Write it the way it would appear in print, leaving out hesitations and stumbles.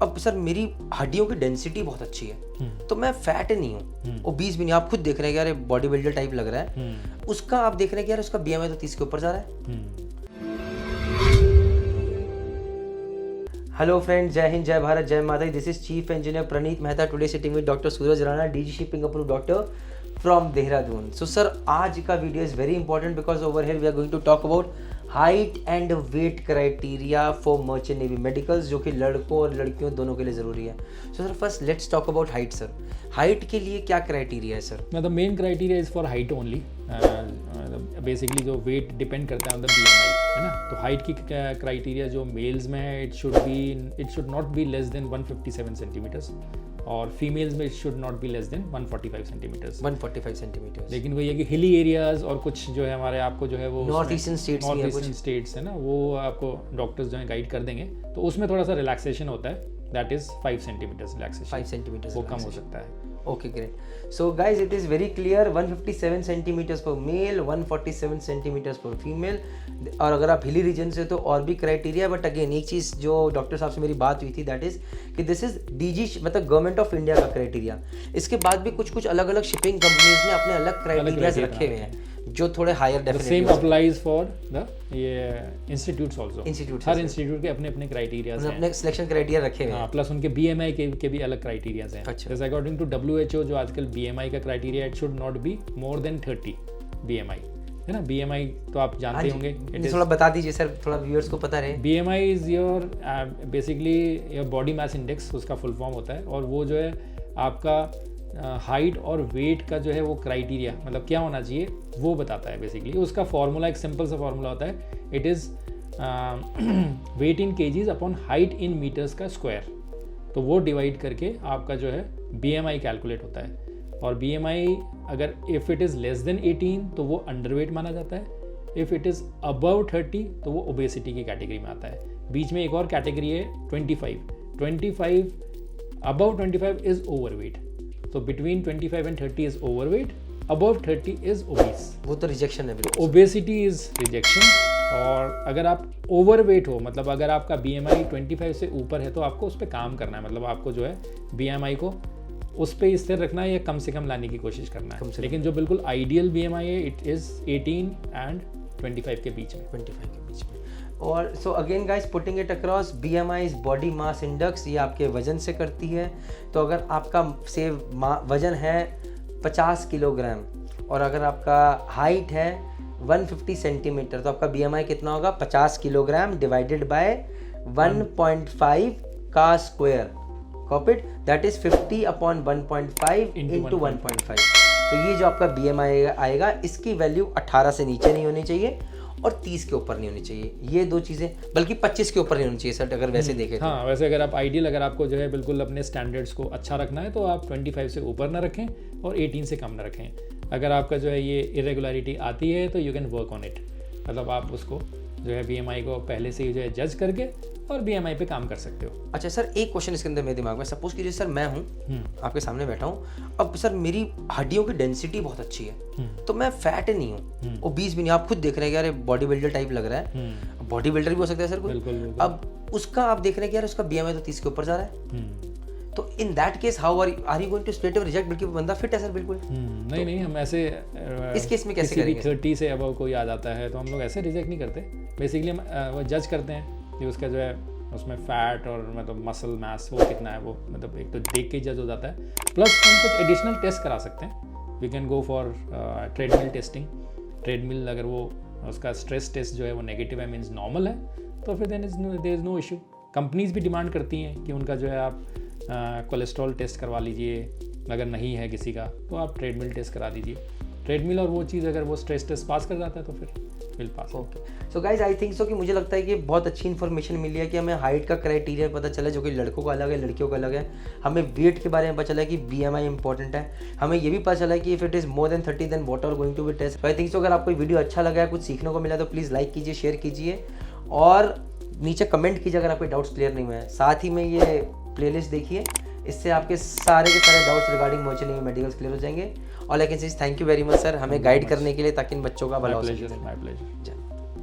अब सर मेरी हड्डियों की डेंसिटी बहुत अच्छी है, तो मैं फैट नहीं हूँ, ओबीस भी नहीं। आप खुद देख रहे हैं कि यार बॉडी बिल्डर टाइप लग रहा है, उसका आप देख रहे हैं कि यार उसका बीएमआई तो 30 के ऊपर जा रहा है। हेलो फ्रेंड्स, जय हिंद, जय Bharat, Jai Mata Di. This is chief engineer Praneet Mehta, today sitting with doctor Suraj Rana, DG shipping approved doctor from Dehradun. So sir आज का video is very important because over here we are going to talk about height and weight criteria for merchant navy medicals, जो कि लड़कों और लड़कियों दोनों के लिए ज़रूरी है। So sir first let's talk about height. Sir height के लिए क्या क्राइटेरिया है सर? मतलब main criteria is for height only. Basically जो वेट डिपेंड करता है ऑन द बीएमआई, है ना। तो हाइट की क्राइटेरिया जो मेल्स में है, it should not be less than 157 centimetres, और फीमेल्स में it should not be less than 145 centimetres. 145 centimetres. लेकिन वही है कि हिली एरियाज और कुछ जो है हमारे आपको जो है वो नॉर्थ ईस्टर्न स्टेट्स है ना, वो आपको डॉक्टर्स जो है गाइड कर देंगे। तो उसमें थोड़ा सा रिलैक्सेशन होता है, that is 5 centimetres relaxation. 5 centimetres वो कम हो सकता है। Okay, great. So guys, it is very clear, 157 centimeters for male, 147 centimeters for female. और अगर आप हिली रीजन से तो और भी क्राइटेरिया, बट अगेन एक चीज़ जो डॉक्टर साहब से मेरी बात हुई थी, दैट इज कि दिस इज डीजी मतलब गवर्नमेंट ऑफ इंडिया का क्राइटेरिया। इसके बाद भी कुछ अलग अलग शिपिंग कंपनीज ने अपने अलग क्राइटेरियाज रखे हुए हैं जो थोड़े higher definitely. Same applies for the ये इंस्टीट्यूट्स आल्सो। हर इंस्टीट्यूट के अपने अपने क्राइटेरियाज हैं, अपने सिलेक्शन क्राइटेरिया रखे हुए हैं, प्लस उनके बीएमआई के भी अलग क्राइटेरियाज हैं। जैसे अकॉर्डिंग टू WHO जो आजकल बीएमआई का criteria, it should not be more than 30 BMI, है ना। बीएमआई तो आप जानते होंगे, थोड़ा बता दीजिए सर, थोड़ा व्यूअर्स को पता रहे। BMI is your basically your body mass index, उसका फुल फॉर्म होता है। और वो जो है आपका हाइट और वेट का जो है वो क्राइटेरिया, मतलब क्या होना चाहिए वो बताता है बेसिकली। उसका फॉर्मूला एक सिंपल सा फॉर्मूला होता है, it is weight in kgs upon height in metres का स्क्वायर। तो वो डिवाइड करके आपका जो है बीएमआई कैलकुलेट होता है। और बीएमआई अगर if it is less than 18 तो वो अंडरवेट माना जाता है, इफ़ इट इज़ अबव 30 तो वो ओबेसिटी की कैटेगरी में आता है। बीच में एक और कैटेगरी है 25 अबव 25 इज़ ओवरवेट। तो between 25 and 30 is overweight, above 30 is obese. वो तो रिजेक्शन है। Obesity is rejection. और अगर आप ओवरवेट हो, मतलब अगर आपका बीएमआई 25 से ऊपर है, तो आपको उस पर काम करना है। मतलब आपको जो है बीएमआई को उस पर स्थिर रखना है या कम से कम लाने की कोशिश करना है। लेकिन जो बिल्कुल आइडियल बीएमआई है, इट इज़ 18 एंड 25 के बीच में। 25 के बीच में। और so again guys, putting it across, BMI is body mass index, ये आपके वजन से करती है। तो अगर आपका से वजन है 50 किलोग्राम और अगर आपका हाइट है 150 सेंटीमीटर, तो आपका बीएमआई कितना होगा? 50 किलोग्राम डिवाइडेड बाय 1.5 का स्क्वायर, कॉपिड, दैट इज 50 अपॉन 1.5 इंटू 1.5। तो ये जो आपका बीएमआई आएगा, इसकी वैल्यू 18 से नीचे नहीं होनी चाहिए और 30 के ऊपर नहीं होनी चाहिए। ये दो चीज़ें, बल्कि 25 के ऊपर नहीं होनी चाहिए सर, अगर वैसे देखें तो। हाँ, वैसे अगर आप आइडियल, अगर आपको जो है बिल्कुल अपने स्टैंडर्ड्स को अच्छा रखना है, तो आप 25 से ऊपर ना रखें और 18 से कम ना रखें। अगर आपका जो है ये इरेगुलरिटी आती है तो you can work on it, मतलब आप उसको जो है बीएमआई को पहले से ही जो है जज करके और बीएमआई पे काम कर सकते हो। अच्छा सर, एक क्वेश्चन इसके अंदर मेरे दिमाग में, सपोज कीजिए सर मैं हूँ आपके सामने बैठा हूँ, अब सर मेरी हड्डियों की डेंसिटी बहुत अच्छी है, तो मैं फैट नहीं हूँ, ओबीस भी नहीं। आप खुद देख रहे हैं कि यार बॉडी बिल्डर टाइप लग रहा है, बॉडी बिल्डर भी हो सकता है सर कोई। बिल्कुल। अब उसका आप देख रहे हैं कि यार उसका बीएमआई तो 30 के ऊपर जा रहा है, तो in that case how are you going to straight away reject? बल्कि बंदा फिट है सर बिल्कुल। नहीं, हम ऐसे इस केस में कैसे करेंगे? 30 से अबव कोई आ जाता है तो हम लोग ऐसे रिजेक्ट नहीं करते। बेसिकली हम जज करते हैं कि उसका जो है उसमें फैट और मतलब मसल मास वो कितना है, वो मतलब एक तो देख के ही जज हो जाता है। प्लस हम कुछ एडिशनल टेस्ट करा सकते हैं। We can go for treadmill testing. Treadmill अगर वो उसका स्ट्रेस टेस्ट जो है वो नेगेटिव है, मीन्स नॉर्मल है, तो फिर there is no issue. Companies भी डिमांड करती हैं कि उनका जो है आप कोलेस्ट्रॉल टेस्ट करवा लीजिए, अगर नहीं है किसी का तो आप ट्रेडमिल टेस्ट करा दीजिए। ट्रेडमिल और वो चीज़ अगर वो स्ट्रेस टेस्ट पास कर जाता है तो फिर will pass. Okay, so guys I think सो कि मुझे लगता है कि बहुत अच्छी इन्फॉर्मेशन मिली है कि हमें हाइट का क्राइटेरिया पता चला, जो कि लड़कों का अलग है, लड़कियों का अलग है। हमें वेट के बारे में पता चला कि बीएमआई इंपॉर्टेंट है। हमें ये भी पता चला कि if it is more than 30 then what are going to be test. I think so अगर आपको वीडियो अच्छा लगा है, कुछ सीखने को मिला, तो प्लीज़ लाइक कीजिए, शेयर कीजिए और नीचे कमेंट कीजिए अगर आपके डाउट्स क्लियर नहीं हुए हैं। साथ ही में ये प्लेलिस्ट देखिए, इससे आपके सारे के सारे doubts regarding merchant navy medicals clear हो जाएंगे। और लाइक एंड से thank you very much sir, हमें गाइड करने के लिए, ताकि इन बच्चों का भला हो सके। My pleasure.